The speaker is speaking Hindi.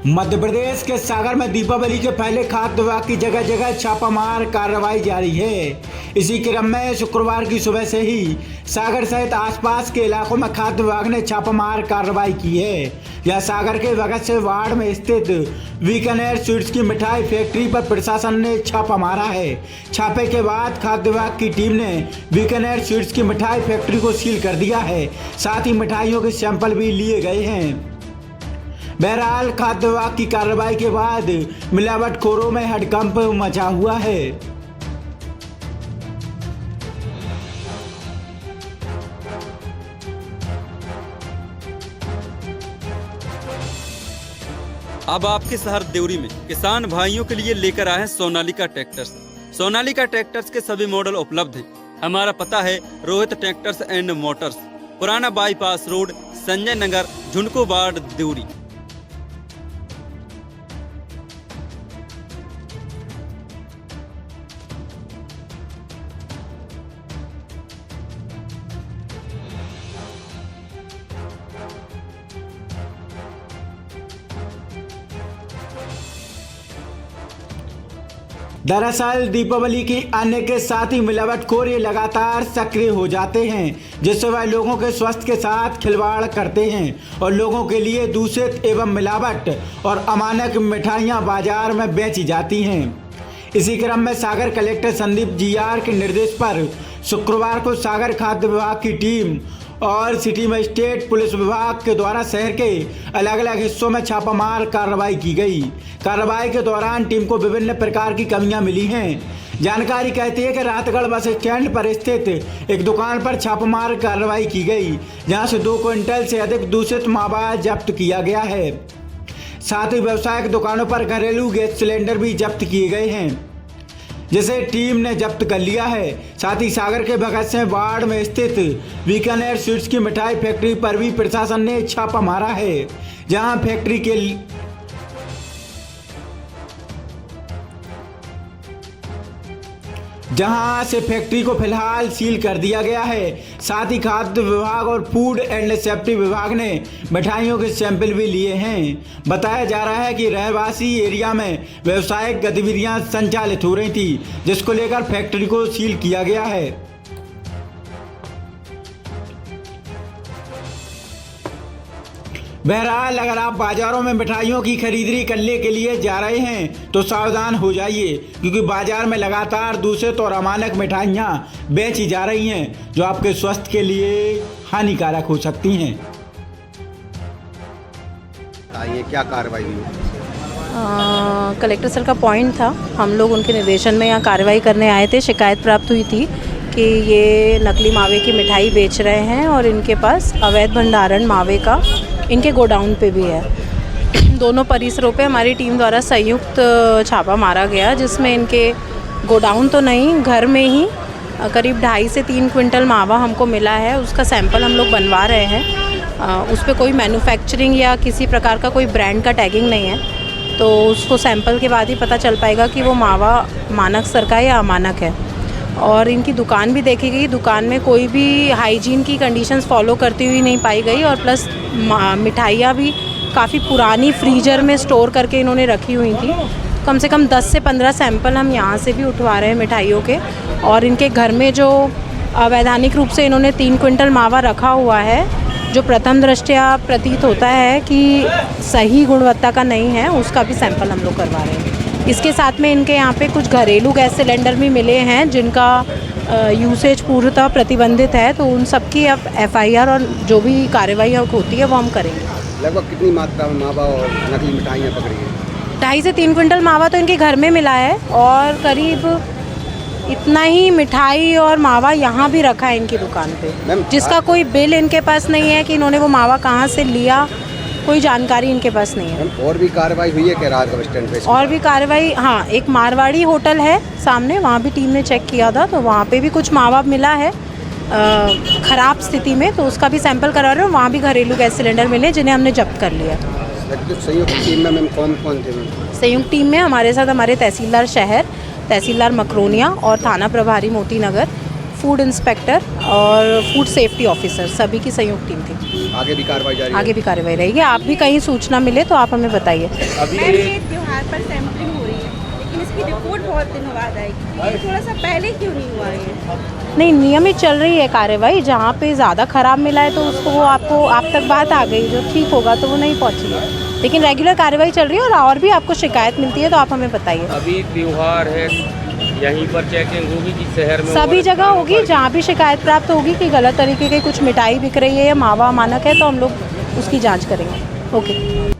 मध्य प्रदेश के सागर में दीपावली के पहले खाद्य विभाग की जगह जगह छापामार कार्रवाई जारी है। इसी क्रम में शुक्रवार की सुबह से ही सागर सहित आसपास के इलाकों में खाद्य विभाग ने छापामार कार्रवाई की है। यह सागर के भगत सिंह वार्ड में स्थित बीकानेर स्वीट्स की मिठाई फैक्ट्री पर प्रशासन ने छापा मारा है। छापे के बाद खाद्य विभाग की टीम ने बीकानेर स्वीट्स की मिठाई फैक्ट्री को सील कर दिया है। साथ ही मिठाइयों के सैंपल भी लिए गए हैं। बहरहाल खाद्य विभाग की कार्रवाई के बाद मिलावटखोरों में हड़कंप मचा हुआ है। अब आपके शहर देवरी में किसान भाइयों के लिए लेकर आए हैं सोनालिका ट्रैक्टर्स। सोनालिका ट्रैक्टर्स के सभी मॉडल उपलब्ध हैं। हमारा पता है रोहित ट्रैक्टर्स एंड मोटर्स, पुराना bypass road, Sanjay Nagar, झुनको ward, Deori. दरअसल दीपावली की आने के साथ ही मिलावटखोर ये लगातार सक्रिय हो जाते हैं, जिससे वह लोगों के स्वास्थ्य के साथ खिलवाड़ करते हैं और लोगों के लिए दूषित एवं मिलावट और अमानक मिठाइयां बाजार में बेची जाती हैं। इसी क्रम में सागर कलेक्टर संदीप जीआर के निर्देश पर शुक्रवार को सागर खाद्य विभाग की टीम और सिटी मजिस्ट्रेट पुलिस विभाग के द्वारा शहर के अलग अलग हिस्सों में छापामार कार्रवाई की गई। कार्रवाई के दौरान टीम को विभिन्न प्रकार की कमियां मिली हैं। जानकारी कहती है कि रातगढ़ बस स्टैंड पर स्थित एक दुकान पर छापामार कार्रवाई की गई, जहां से 2 क्विंटल से अधिक दूषित मावा जब्त किया गया है। साथ ही व्यावसायिक दुकानों पर घरेलू गैस सिलेंडर भी जब्त किए गए हैं, जिसे टीम ने जब्त कर लिया है। साथ ही सागर के भगत सिंह वार्ड में स्थित बीकानेर स्वीट्स की मिठाई फैक्ट्री पर भी प्रशासन ने छापा मारा है, जहां से फैक्ट्री को फिलहाल सील कर दिया गया है। साथ ही खाद्य विभाग और फूड एंड सेफ्टी विभाग ने मिठाइयों के सैंपल भी लिए हैं। बताया जा रहा है कि रहवासी एरिया में व्यावसायिक गतिविधियां संचालित हो रही थी, जिसको लेकर फैक्ट्री को सील किया गया है। बहरहाल अगर आप बाजारों में मिठाइयों की खरीदारी करने के लिए जा रहे हैं तो सावधान हो जाइए, क्योंकि बाजार में लगातार दूषित और अमानक मिठाइयां बेची जा रही हैं, जो आपके स्वास्थ्य के लिए हानिकारक हो सकती हैं। ये क्या कार्रवाई हुई? कलेक्टर सर का पॉइंट था, हम लोग उनके निर्देशन में यहाँ कार्रवाई करने आए थे। शिकायत प्राप्त हुई थी कि ये नकली मावे की मिठाई बेच रहे हैं और इनके पास अवैध भंडारण मावे का इनके गोडाउन पे भी है। दोनों परिसरों पे हमारी टीम द्वारा संयुक्त छापा मारा गया, जिसमें इनके गोडाउन तो नहीं, घर में ही करीब 2.5 से 3 क्विंटल मावा हमको मिला है। उसका सैंपल हम लोग बनवा रहे हैं। उस पर कोई मैन्युफैक्चरिंग या किसी प्रकार का कोई ब्रांड का टैगिंग नहीं है, तो उसको सैंपल के बाद ही पता चल पाएगा कि वो मावा मानक स्तर का या अमानक है। और इनकी दुकान भी देखी गई, दुकान में कोई भी हाइजीन की कंडीशंस फॉलो करती हुई नहीं पाई गई और प्लस मिठाइयाँ भी काफ़ी पुरानी फ्रीजर में स्टोर करके इन्होंने रखी हुई थी। कम से कम 10 से 15 सैंपल हम यहाँ से भी उठवा रहे हैं मिठाइयों के। और इनके घर में जो अवैधानिक रूप से इन्होंने 3 क्विंटल मावा रखा हुआ है, जो प्रथम दृष्टया प्रतीत होता है कि सही गुणवत्ता का नहीं है, उसका भी सैंपल हम लोग करवा रहे हैं। इसके साथ में इनके यहाँ पे कुछ घरेलू गैस सिलेंडर भी मिले हैं, जिनका यूसेज पूर्णतः प्रतिबंधित है, तो उन सब की अब FIR और जो भी कार्रवाई होती है वो हम करेंगे। लगभग कितनी मात्रा में मावा और नकली मिठाइयाँ पकड़ी हैं? 2.5 से 3 क्विंटल मावा तो इनके घर में मिला है और करीब इतना ही मिठाई और मावा यहाँ भी रखा है इनकी दुकान पे, जिसका कोई बिल इनके पास नहीं है कि इन्होंने वो मावा कहाँ से लिया, कोई जानकारी इनके पास नहीं है। और भी कार्रवाई हुई है क्या रात बस स्टैंड पे? और भी कार्रवाई, हाँ, एक मारवाड़ी होटल है सामने, वहाँ भी टीम ने चेक किया था, तो वहाँ पे भी कुछ मावा मिला है ख़राब स्थिति में, तो उसका भी सैंपल करा रहे हैं। वहाँ भी घरेलू गैस सिलेंडर मिले, जिन्हें हमने जब्त कर लिया। संयुक्त टीम में मैम कौन कौन थे? संयुक्त टीम में हमारे साथ हमारे तहसीलदार शहर, तहसीलदार मकरोनिया और थाना प्रभारी मोती नगर, फूड इंस्पेक्टर और फूड सेफ्टी ऑफिसर, सभी की संयुक्त टीम थी। आगे भी कार्रवाई जारी है? आगे भी कार्रवाई रहेगी। आप भी कहीं सूचना मिले तो आप हमें बताइए। मैम ये त्योहार पर सैंपलिंग हो रही है, लेकिन इसकी रिपोर्ट बहुत दिनों बाद आएगी, ये थोड़ा सा पहले क्यों नहीं हुआ है? नहीं, नियमित चल रही है कार्रवाई। जहाँ पे ज़्यादा ख़राब मिला है तो उसको वो आप तक बात आ गई, जो ठीक होगा तो वो नहीं पहुँची। लेकिन रेगुलर कार्रवाई चल रही है और भी आपको शिकायत मिलती है तो आप हमें बताइए। अभी त्योहार है, यहीं पर चेकिंग होगी कि शहर में? सभी जगह होगी, जहाँ भी शिकायत प्राप्त होगी कि गलत तरीके की कुछ मिठाई बिक रही है या मावा मानक है तो हम लोग उसकी जांच करेंगे। ओके।